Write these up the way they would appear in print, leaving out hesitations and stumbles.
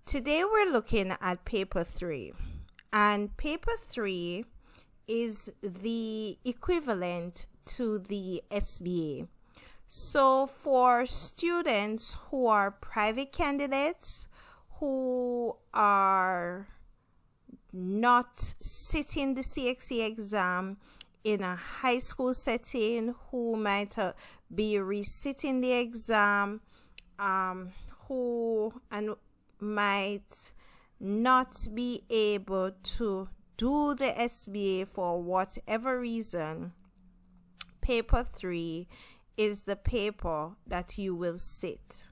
Today we're looking at paper 3, and paper 3 is the equivalent to the SBA. So for students who are private candidates who are not sitting the CSEC exam in a high school setting, who might be resitting the exam, who might not be able to do the SBA for whatever reason, paper 3 is the paper that you will sit.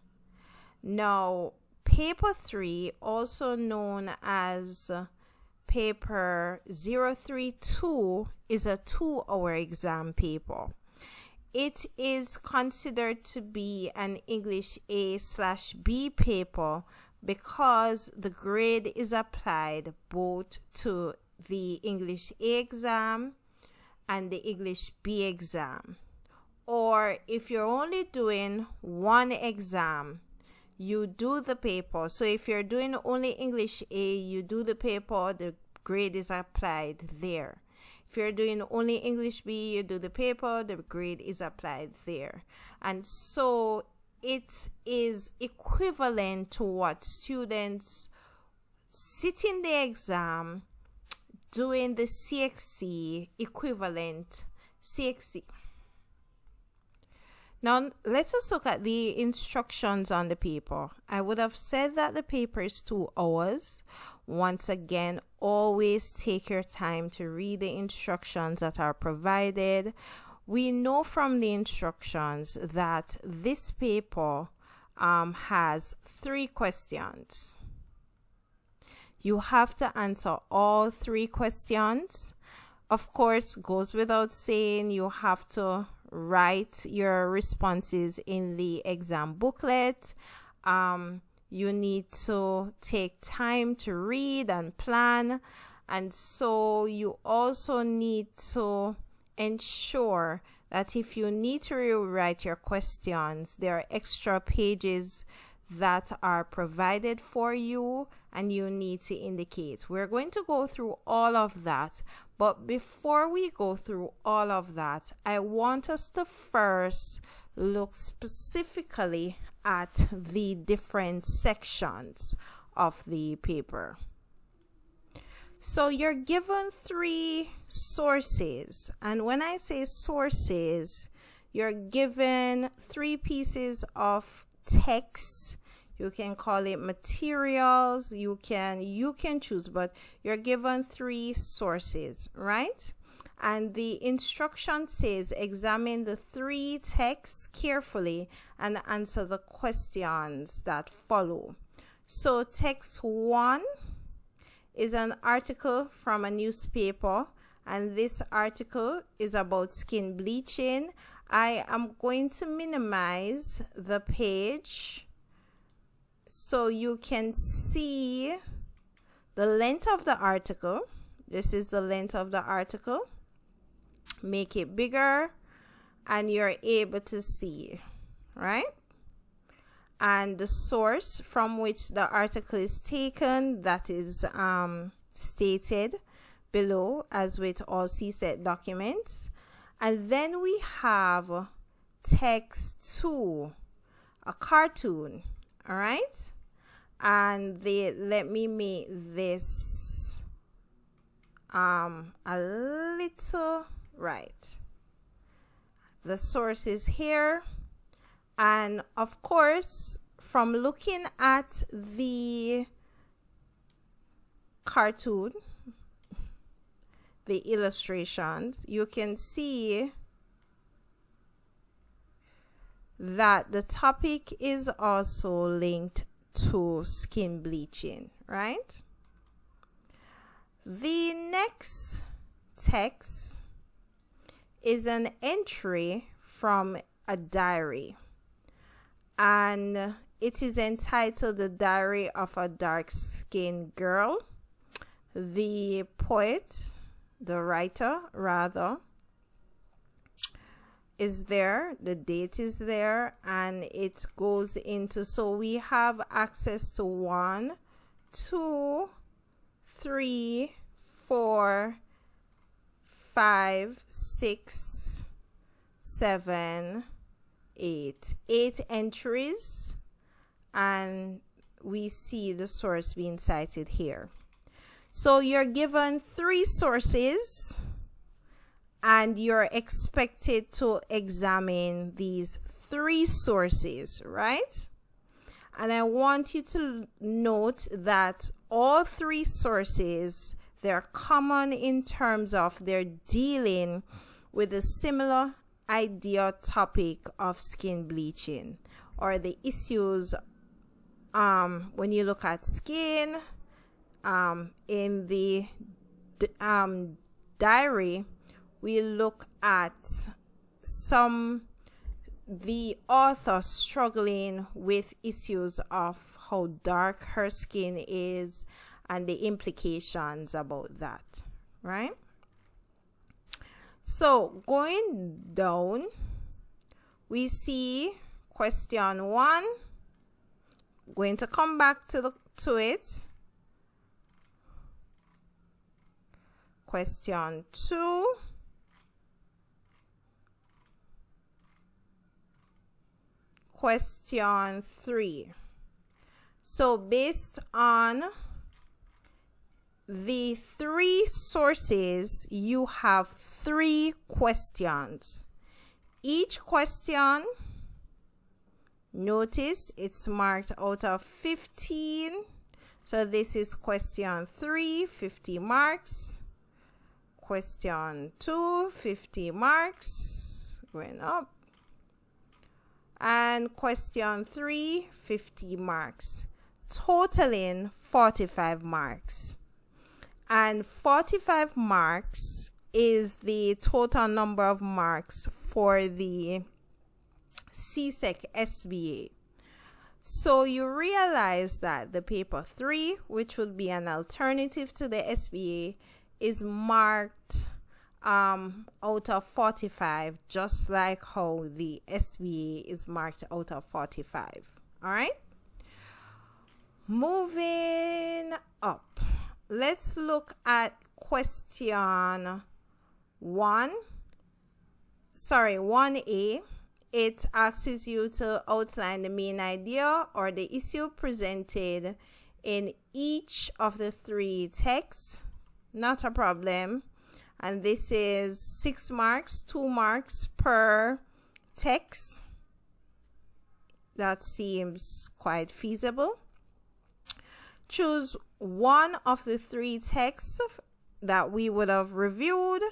Now, paper 3, also known as paper 032, is a 2-hour exam paper. It is considered to be an English A/B paper because the grade is applied both to the English A exam and the English B exam. Or if you're only doing one exam, you do the paper. So if you're doing only English A, you do the paper, the grade is applied there. If you're doing only English B, you do the paper, the grade is applied there. And so it is equivalent to what students sitting the exam doing the CSEC equivalent CSEC. Now, let us look at the instructions on the paper. I would have said that the paper is 2 hours. Once again, always take your time to read the instructions that are provided. We know from the instructions that this paper has 3 questions. You have to answer all 3 questions. Of course, goes without saying, you have to write your responses in the exam booklet. You need to take time to read and plan, and so you also need to ensure that if you need to rewrite your questions, there are extra pages that are provided for you and you need to indicate. We're going to go through all of that, but before we go through all of that, I want us to first look specifically at the different sections of the paper. So you're given 3 sources, and when I say sources, you're given 3 pieces of text. You can call it materials, you can choose, but you're given 3 sources, right? And the instruction says examine the 3 texts carefully and answer the questions that follow. So text 1 is an article from a newspaper, and this article is about skin bleaching. I am going to minimize the page so you can see the length of the article. This is the length of the article. Make it bigger and you're able to see, right? And the source from which the article is taken, that is stated below, as with all CSEC documents. And then we have text 2, a cartoon, all right? And let me make this a little right. The source is here, and of course, from looking at the cartoon, the illustrations, you can see that the topic is also linked to skin bleaching, right? The next text is an entry from a diary, and it is entitled The Diary of a Dark-Skinned Girl. The poet, the writer rather, is there, the date is there, and it goes into, so we have access to 1, 2, 3, 4, 5, 6, 7, 8. 8 entries, and we see the source being cited here. So you're given 3 sources, and you're expected to examine these 3 sources, right? And I want you to note that all 3 sources, they're common in terms of they're dealing with a similar idea topic of skin bleaching, or the issues when you look at skin in the diary. We look at the author struggling with issues of how dark her skin is and the implications about that, right? So going down, we see question 1. Going to come back to it. Question 2. Question 3. So based on the 3 sources, you have 3 questions. Each question, notice it's marked out of 15. So this is question 3, 50 marks. Question 2, 50 marks, going up. And question 3, 50 marks, totaling 45 marks. And 45 marks is the total number of marks for the CSEC SBA. So you realize that the paper 3, which would be an alternative to the SBA, is marked out of 45, just like how the SBA is marked out of 45. All right, moving up, let's look at question 1A. It asks you to outline the main idea or the issue presented in each of the 3 texts. Not a problem. And this is 6 marks, 2 marks per text. That seems quite feasible. Choose one of the 3 texts that we would have reviewed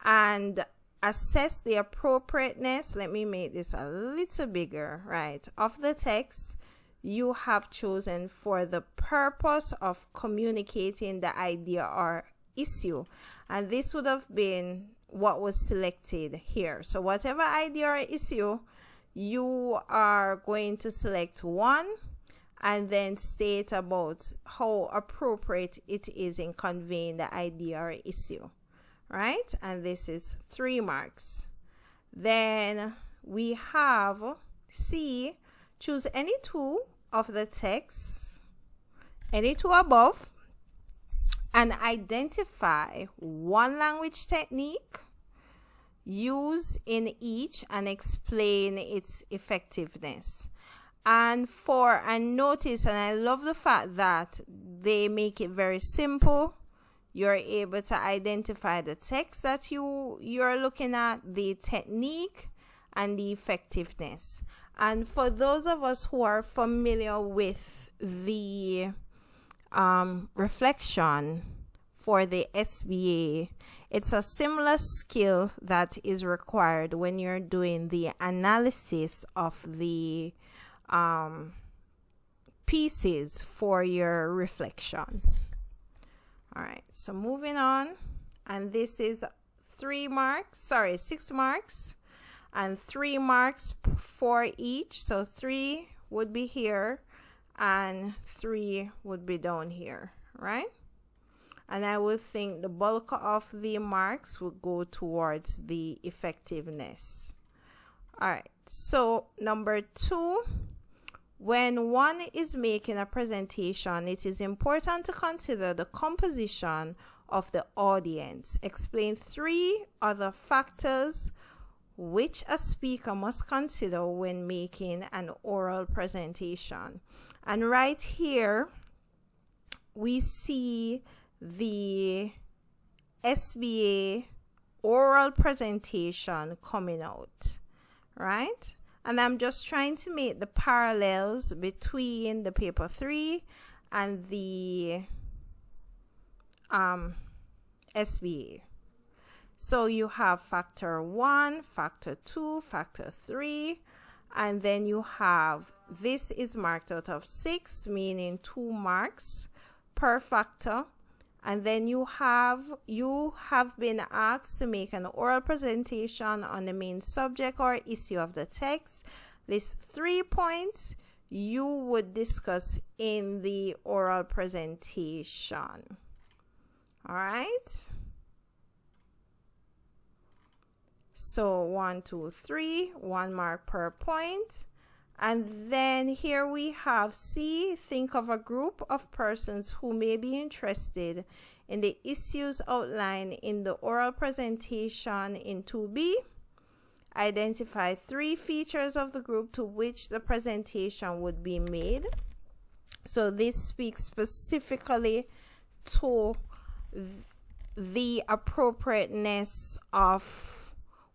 and assess the appropriateness. Let me make this a little bigger, right? Of the text you have chosen for the purpose of communicating the idea or issue, and this would have been what was selected here. So whatever idea or issue, you are going to select one and then state about how appropriate it is in conveying the idea or issue, right? And this is 3 marks. Then we have C, choose any 2 of the texts, any 2 above, and identify one language technique used in each and explain its effectiveness. And notice, and I love the fact that they make it very simple. You're able to identify the text that you're looking at, the technique, and the effectiveness. And for those of us who are familiar with the reflection for the SBA, it's a similar skill that is required when you're doing the analysis of the pieces for your reflection. All right, so moving on, and this is 6 marks, and 3 marks for each. So 3 would be here and 3 would be down here, right? And I would think the bulk of the marks would go towards the effectiveness. All right, so number 2, when one is making a presentation, it is important to consider the composition of the audience. Explain 3 other factors which a speaker must consider when making an oral presentation. And right here, we see the SBA oral presentation coming out, right? And I'm just trying to make the parallels between the paper 3 and the SBA. So you have factor 1, factor 2, factor 3, and then you have, this is marked out of 6, meaning 2 marks per factor. And then you have been asked to make an oral presentation on the main subject or issue of the text. List 3 points you would discuss in the oral presentation. All right. So 1, 2, 3, 1 mark per point. And then here we have C, think of a group of persons who may be interested in the issues outlined in the oral presentation in 2B. Identify 3 features of the group to which the presentation would be made. So this speaks specifically to the appropriateness of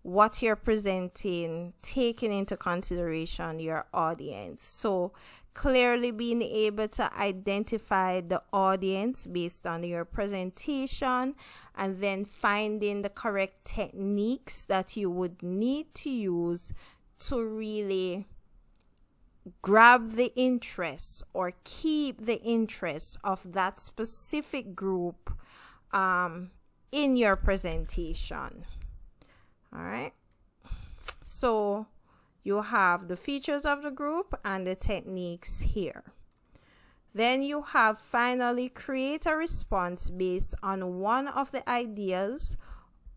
what you're presenting, taking into consideration your audience. So clearly being able to identify the audience based on your presentation, and then finding the correct techniques that you would need to use to really grab the interest or keep the interest of that specific group in your presentation. All right, so you have the features of the group and the techniques here. Then you have finally create a response based on one of the ideas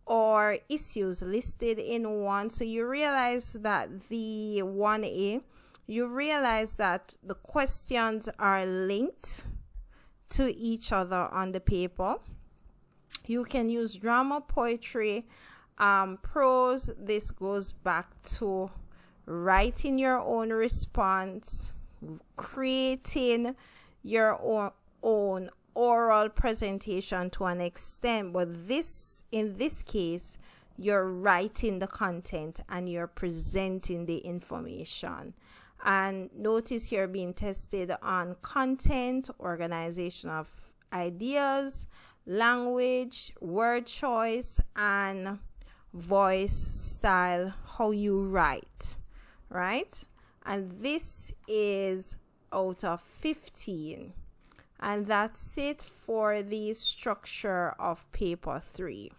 or issues listed in 1. So you realize that the 1A, you realize that the questions are linked to each other on the paper. You can use drama, poetry, prose. This goes back to writing your own response, creating your own oral presentation to an extent, but in this case, you're writing the content and you're presenting the information. And notice you're being tested on content, organization of ideas, language, word choice, and voice style, how you write, right? And this is out of 15. And that's it for the structure of paper 3.